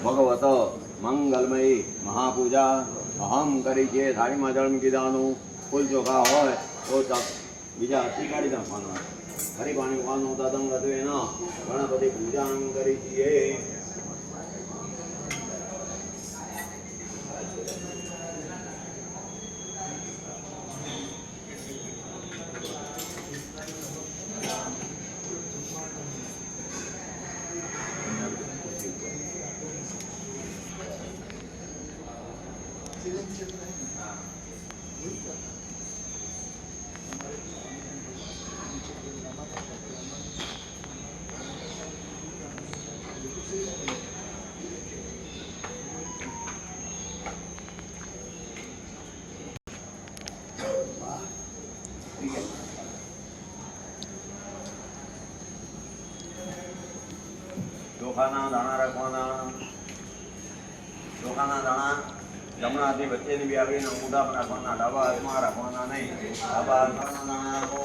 ભગવત મંગલમયી મહાપૂજા અહમ કરી છે. થાળીમાં જળ મૂકી દેવાનું. ફૂલ ચોખા હોય તો બીજા અતિ કાઢી નાખવાના. ફરી પાણી મૂકવાનું. તદંગ હતું એનો ગણપતિ પૂજા કરી છીએ. ચોખાના દાણા રાખવાના. ચોખાના દાણા જમણા હાથની વચ્ચેની બે આગળીના ઊંડા રાખવાના. ડાબા હાથમાં રાખવાના નહીં. ડાબા હાથમાં દાણા રાખો.